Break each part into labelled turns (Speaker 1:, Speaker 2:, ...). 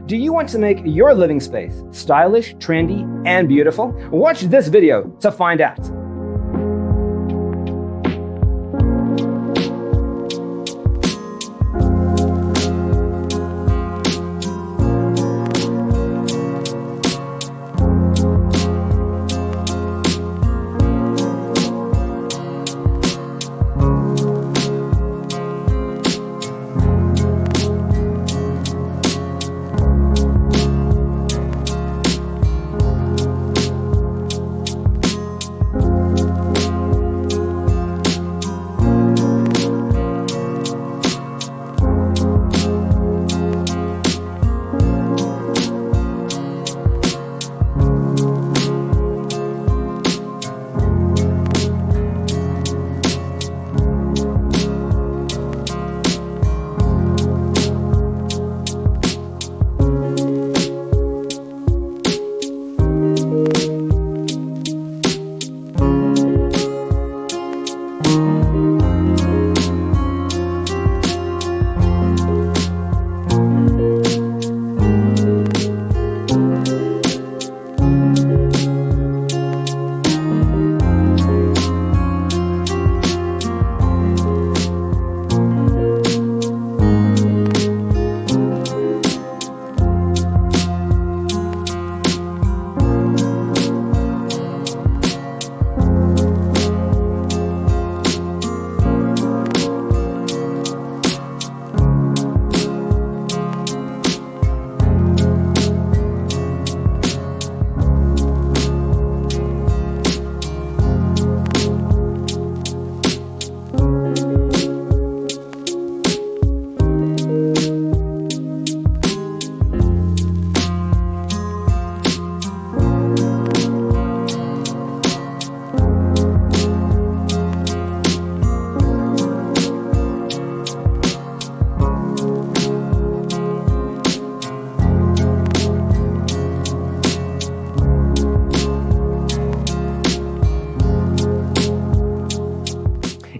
Speaker 1: Do you want to make your living space stylish, trendy, and beautiful? Watch this video to find out.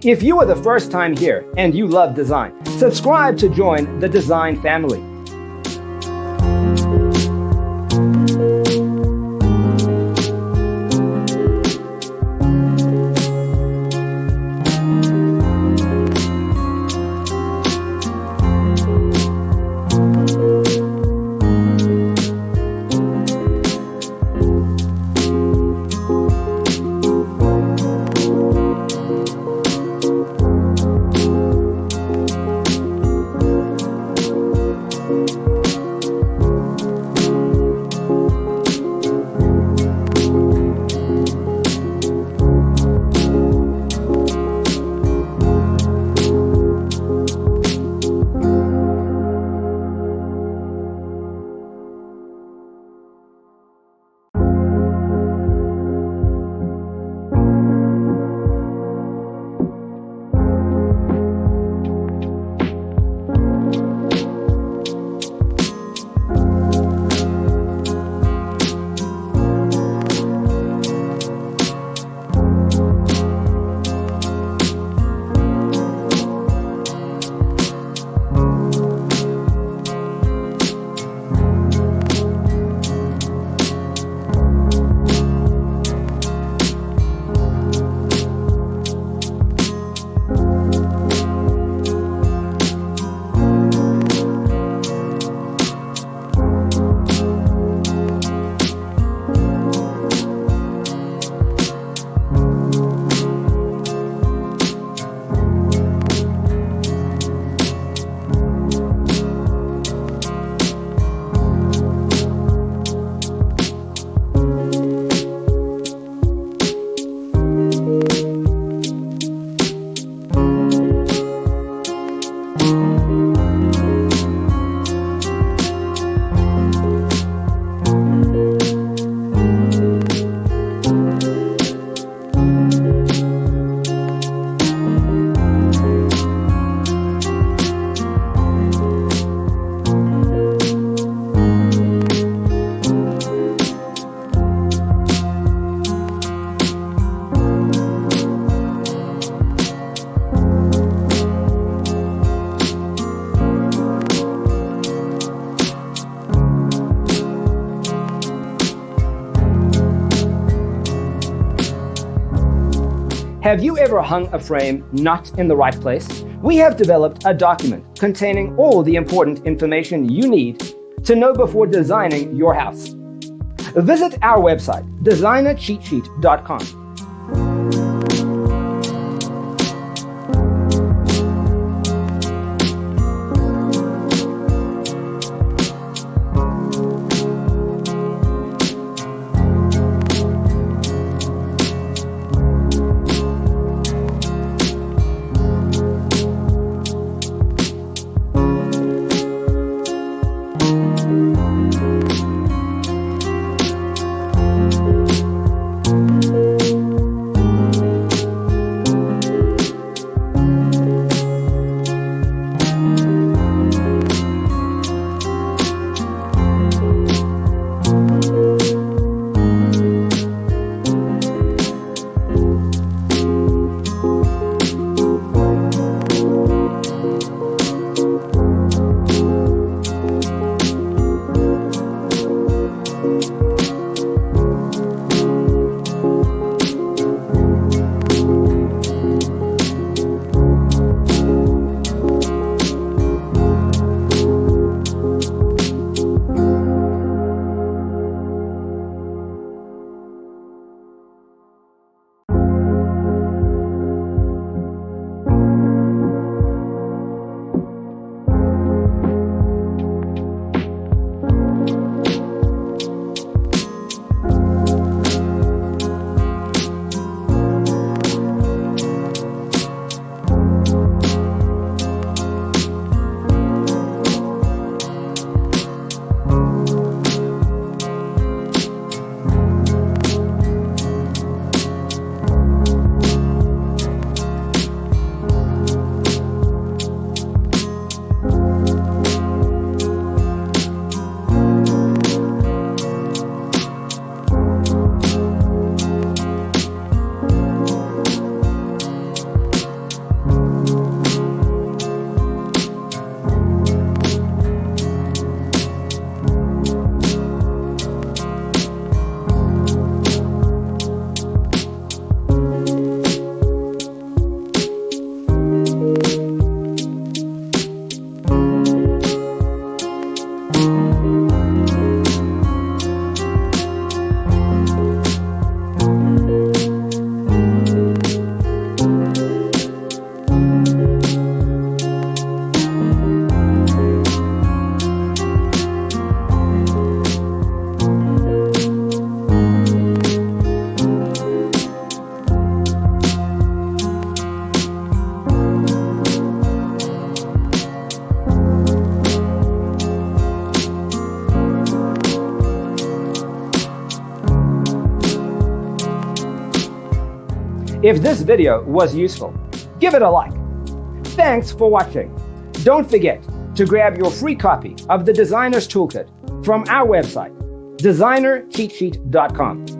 Speaker 1: If you are the first time here and you love design, subscribe to join the design family. Have you ever hung a frame not in the right place? We have developed a document containing all the important information you need to know before designing your house. Visit our website, designercheatsheet.com. If this video was useful, give it a like. Thanks for watching. Don't forget to grab your free copy of the Designer's Toolkit from our website, designercheatsheet.com.